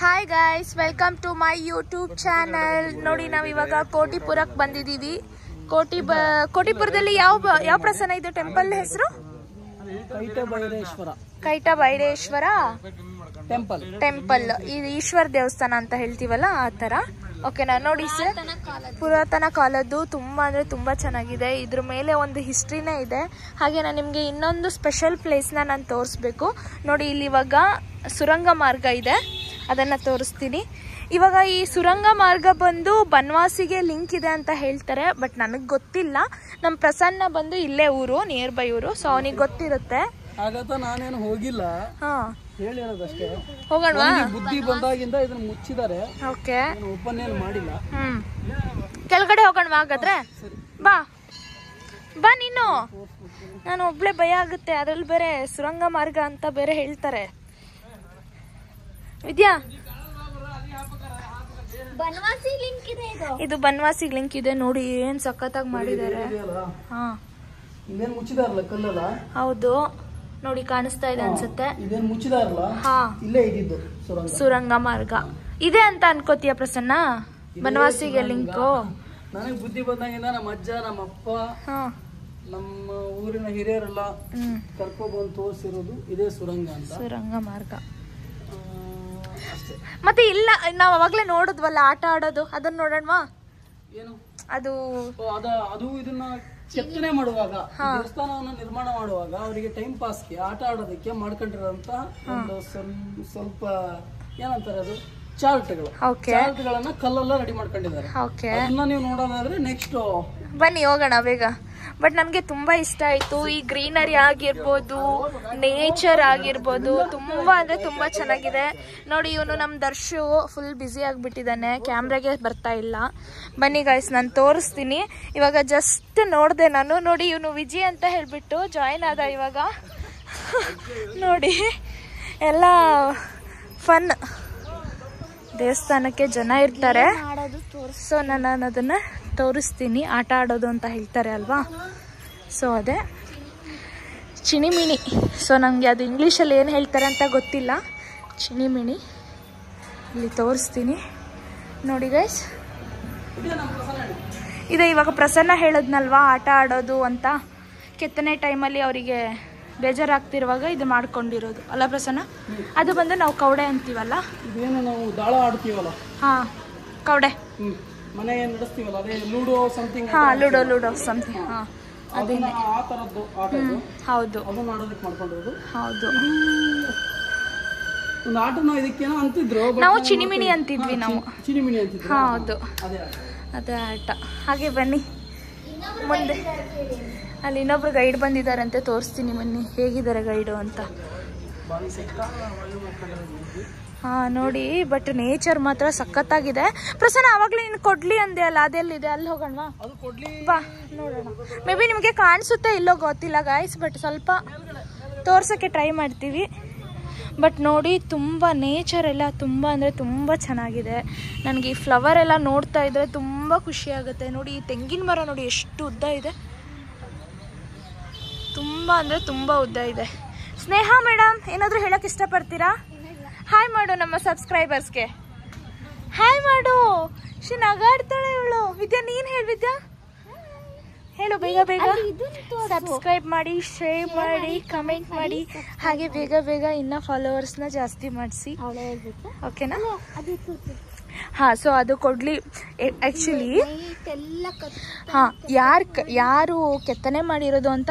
Hi guys, welcome to my YouTube channel. ನೋಡಿ, ನಾವು ಇವಾಗ ಕೋಟಿಪುರಕ್ಕೆ ಬಂದಿದ್ದೀವಿ. ಕೋಟಿಪುರದಲ್ಲಿ ಯಾವ ಪ್ರಸನ್ನ ಇದೆ? ಟೆಂಪಲ್ ಹೆಸರು ಕೈಟ ಬೈರೇಶ್ವರ ಟೆಂಪಲ್. ಇದು ಈಶ್ವರ ದೇವಸ್ಥಾನ ಅಂತ ಹೇಳ್ತೀವಲ್ಲ, ಆ ತರ. ಓಕೆನಾ? ನೋಡಿ ಸರ್, ಪುರಾತನ ಕಾಲದ್ದು ತುಂಬಾ ಅಂದ್ರೆ ತುಂಬಾ ಚೆನ್ನಾಗಿದೆ. ಇದ್ರ ಮೇಲೆ ಒಂದು ಹಿಸ್ಟ್ರಿನೇ ಇದೆ. ಹಾಗೆ ನಾನು ನಿಮಗೆ ಇನ್ನೊಂದು ಸ್ಪೆಷಲ್ ಪ್ಲೇಸ್ನ ನಾನು ತೋರಿಸ್ಬೇಕು. ನೋಡಿ, ಇಲ್ಲಿ ಇವಾಗ ಸುರಂಗ ಮಾರ್ಗ ಇದೆ, ಅದನ್ನ ತೋರಿಸ್ತೀನಿ. ಇವಾಗ ಈ ಸುರಂಗ ಮಾರ್ಗ ಬಂದು ಬನವಾಸಿಗೆ ಲಿಂಕ್ ಇದೆ ಅಂತ ಹೇಳ್ತಾರೆ, ಬಟ್ ನನಗೆ ಗೊತ್ತಿಲ್ಲ. ನಮ್ಮ ಪ್ರಸನ್ನ ಬಂದು ಇಲ್ಲೇ ಊರು, ನಿಯರ್ ಬೈ ಊರು, ಸೊ ಅವನಿಗೆ ಗೊತ್ತಿರುತ್ತೆ. ನಾನೇನು ಹೋಗಿಲ್ಲ, ಹೇಳಿರೋದಷ್ಟೇ. ಹೋಗೋಣವಾ? ಬುದ್ಧಿ ಬಂದಾಗಿಂದ ಇದನ್ನ ಮುಚ್ಚಿದ್ದಾರೆ. ಓಕೆ, ಓಪನ್ ಏನು ಮಾಡಿಲ್ಲ. ಕೆಳಗಡೆ ಹೋಗೋಣವಾ? ಹಾಗಾದ್ರೆ ಬಾ ಬಾ ನೀನು. ನಾನು ಒಬ್ಳೆ ಭಯ ಆಗುತ್ತೆ, ಅದ್ರಲ್ಲಿ ಬೇರೆ ಸುರಂಗ ಮಾರ್ಗ ಅಂತ ಬೇರೆ ಹೇಳ್ತಾರೆ. ವಿದ್ಯಾ, ಇದು ಬನವಾಸಿಗೆ ಲಿಂಕ್ ಇದೆ. ನೋಡಿ ಏನ್ ಸಖತ್ತಾಗಿ ಮಾಡಿದ್ದಾರೆ. ಹಾ, ಮುಚ್ಚಿದಾರಲ್ಲ ಕಲ್ಲಲ್ಲ? ಹೌದು, ನೋಡಿ ಕಾಣಿಸ್ತಾ ಇದೆ ಅನ್ಸುತ್ತೆ. ಇದೇನ್ ಮುಚ್ಚಿದಾರಲ್ಲ? ಹಾ, ಇಲ್ಲೇ ಇದ್ದಿದ್ದು ಸುರಂಗ ಮಾರ್ಗ ಇದೆ ಅಂತ ಅನ್ಕೋತೀಯ ಪ್ರಸನ್ನ? ಬನವಾಸಿಗೆ ಲಿಂಕು ನನಗೆ ಬುದ್ಧಿ ಬಂದಾಗಿಂದ ನಮ್ಮ ಅಜ್ಜ, ನಮ್ಮ ಅಪ್ಪ, ನಮ್ಮ ಊರಿನ ಹಿರಿಯರೆಲ್ಲ ಕರ್ಕೊಬಂದು ತೋರಿಸಿರೋದು ಇದೇ ಸುರಂಗ ಅಂತ. ಸುರಂಗ ಮಾರ್ಗ. ಮತ್ತೆ ಇಲ್ಲ, ನಾವ್ ಅವಾಗ್ಲೇ ನೋಡಿದ್ವಲ್ಲ ಆಟ ಆಡೋದು, ಅದನ್ನ ನೋಡೋಣವಾ? ಏನು ಅದು ಅದು ಇದನ್ನ ಕೆತ್ತನೆ ಮಾಡುವಾಗ, ದೇವಸ್ಥಾನವನ್ನು ನಿರ್ಮಾಣ ಮಾಡುವಾಗ ಅವರಿಗೆ ಟೈಮ್ ಪಾಸ್ಗೆ ಆಟ ಆಡೋದಕ್ಕೆ ಮಾಡ್ಕೊಂಡಿರೋಂತ ಒಂದು ಸ್ವಲ್ಪ ಏನಂತಾರೆ, ಅದು ಚಾರ್ಟ್ಗಳನ್ನ ಕಲ್ಲೆಲ್ಲ ರೆಡಿ ಮಾಡ್ಕೊಂಡಿದ್ದಾರೆ. ಅದನ್ನ ನೀವು ನೋಡೋದಾದ್ರೆ ನೆಕ್ಸ್ಟ್ ಬನ್ನಿ ಹೋಗೋಣ ಬೇಗ. ಬಟ್ ನನಗೆ ತುಂಬಾ ಇಷ್ಟ ಆಯ್ತು. ಈ ಗ್ರೀನರಿ ಆಗಿರ್ಬೋದು, ನೇಚರ್ ಆಗಿರ್ಬೋದು, ತುಂಬಾ ಅಂದ್ರೆ ತುಂಬಾ ಚೆನ್ನಾಗಿದೆ. ನೋಡಿ, ಇವನು ನಮ್ಮ ದರ್ಶು ಫುಲ್ ಬ್ಯುಸಿ ಆಗಿಬಿಟ್ಟಿದ್ದಾನೆ, ಕ್ಯಾಮ್ರಾಗೆ ಬರ್ತಾ ಇಲ್ಲ. ಬನ್ನಿ ಗೈಸ್, ನಾನು ತೋರಿಸ್ತೀನಿ. ಇವಾಗ ಜಸ್ಟ್ ನೋಡಿದೆ ನಾನು. ನೋಡಿ, ಇವನು ವಿಜಯ್ ಅಂತ ಹೇಳ್ಬಿಟ್ಟು ಜಾಯಿನ್ ಆದ ಇವಾಗ. ನೋಡಿ, ಎಲ್ಲ ಫನ್. ದೇವಸ್ಥಾನಕ್ಕೆ ಜನ ಇರ್ತಾರೆ, ಸೊ ನಾನು ಅದನ್ನ ತೋರಿಸ್ತೀನಿ. ಆಟ ಆಡೋದು ಅಂತ ಹೇಳ್ತಾರೆ ಅಲ್ವಾ, ಸೊ ಅದೇ ಚಿಣಿಮಿಣಿ. ಸೊ ನನಗೆ ಅದು ಇಂಗ್ಲೀಷಲ್ಲಿ ಏನು ಹೇಳ್ತಾರೆ ಅಂತ ಗೊತ್ತಿಲ್ಲ. ಚಿಣಿಮಿಣಿ ಇಲ್ಲಿ ತೋರಿಸ್ತೀನಿ. ನೋಡಿ ಗೈಸ್, ಇದೆ ಇವಾಗ ಪ್ರಸನ್ನ ಹೇಳಿದ್ನಲ್ವಾ ಆಟ ಆಡೋದು ಅಂತ. ಕೆತ್ತನೆ ಟೈಮಲ್ಲಿ ಅವರಿಗೆ ಬೇಜಾರಾಗ್ತಿರುವಾಗ ಇದು ಮಾಡ್ಕೊಂಡಿರೋದು ಅಲ್ಲ ಪ್ರಸನ್ನ? ಅದು ಬಂದು ನಾವು ಕವಡೆ ಅಂತೀವಲ್ಲ, ಇದೇನು ನಾವು ದಾಳ ಆಡ್ತೀವಲ್ಲ. ಹಾ, ಕವಡೆ ಮನೆ ನಡೆಸ್ತೀವಲ್ಲ, ಅದೇ ಲೂಡೋ ಸಮಥಿಂಗ್. ಹಾ, ಲೂಡೋ ಸಮಥಿಂಗ್. ಹಾ, ಅದೇನೆ ಆ ತರದ್ದು ಆಟ. ಹೌದು, ಅದನ್ನ ಆಡೋದಕ್ಕೆ ಮಾಡ್ಕೊಂಡಿರೋದು. ಹೌದು, ಒಂದು ಆಟನ ಇದಕ್ಕೇನೋ ಅಂತಿದ್ರು, ನಾವು ಚಿಣಿಮಿಣಿ ಅಂತಿದ್ವಿ. ನಾವು ಚಿಣಿಮಿಣಿ ಅಂತಿದ್ವಿ. ಹೌದು, ಅದೇ ಆಟ. ಹಾಗೆ ಬನ್ನಿ ಮುಂದೆ. ಅಲ್ಲಿ ಇನ್ನೊಬ್ರು ಗೈಡ್ ಬಂದಿದ್ದಾರಂತೆ, ತೋರಿಸ್ತೀನಿ ಬನ್ನಿ ಹೇಗಿದ್ದಾರೆ ಗೈಡು ಅಂತ. ಹಾ, ನೋಡಿ, ಬಟ್ ನೇಚರ್ ಮಾತ್ರ ಸಖತ್ತಾಗಿದೆ. ಪ್ರಸನ್ನ, ಆವಾಗಲೇ ನೀನು ಕೊಡ್ಲಿ ಅಂದೆ ಅಲ್ಲ, ಅದೆಲ್ಲಿದೆ? ಅಲ್ಲಿ ಹೋಗೋಣವಾ? ಬಾ ನೋಡೋಣ. ಮೇ ಬಿ ನಿಮಗೆ ಕಾಣಿಸುತ್ತೆ ಇಲ್ಲೋ ಗೊತ್ತಿಲ್ಲ ಗಾಯ್ಸ್, ಬಟ್ ಸ್ವಲ್ಪ ತೋರ್ಸೋಕ್ಕೆ ಟ್ರೈ ಮಾಡ್ತೀವಿ. ಬಟ್ ನೋಡಿ, ತುಂಬ ನೇಚರ್ ಎಲ್ಲ ತುಂಬ ಅಂದರೆ ತುಂಬ ಚೆನ್ನಾಗಿದೆ. ನನಗೆ ಈ ಫ್ಲವರ್ ಎಲ್ಲ ನೋಡ್ತಾ ಇದ್ರೆ ತುಂಬ ಖುಷಿ ಆಗುತ್ತೆ. ನೋಡಿ, ಈ ತೆಂಗಿನ ಮರ ನೋಡಿ ಎಷ್ಟು ಉದ್ದ ಇದೆ, ತುಂಬ ಅಂದರೆ ತುಂಬ ಉದ್ದ ಇದೆ. ಸ್ನೇಹ ಮೇಡಮ್, ಏನಾದರೂ ಹೇಳೋಕ್ಕೆ ಇಷ್ಟಪಡ್ತೀರಾ? ಹಾಯ್ ಮಾಡು ನಮ್ಮ ಸಬ್ಸ್ಕ್ರೈಬರ್ಸ್ಗೆ. ಹಾಯ್ ಮಾಡು. ನಗಾಡ್ತಾಳೆ ಇವಳು. ವಿದ್ಯಾ, ನೀನು ಹೇಳು ವಿದ್ಯಾ, ಹೇಳು ಬೇಗ ಬೇಗ. ಸಬ್ಸ್ಕ್ರೈಬ್ ಮಾಡಿ, ಶೇರ್ ಮಾಡಿ, ಕಮೆಂಟ್ ಮಾಡಿ, ಹಾಗೆ ಬೇಗ ಬೇಗ ಇನ್ನು ಫಾಲೋವರ್ಸ್ನ ಜಾಸ್ತಿ ಮಾಡಿಸಿ, ಓಕೆನಾ? ಹಾಂ, ಸೊ ಅದು ಕೊಡ್ಲಿ. ಆ್ಯಕ್ಚುಲಿ ಹಾಂ, ಯಾರು ಕೆತ್ತನೆ ಮಾಡಿರೋದು ಅಂತ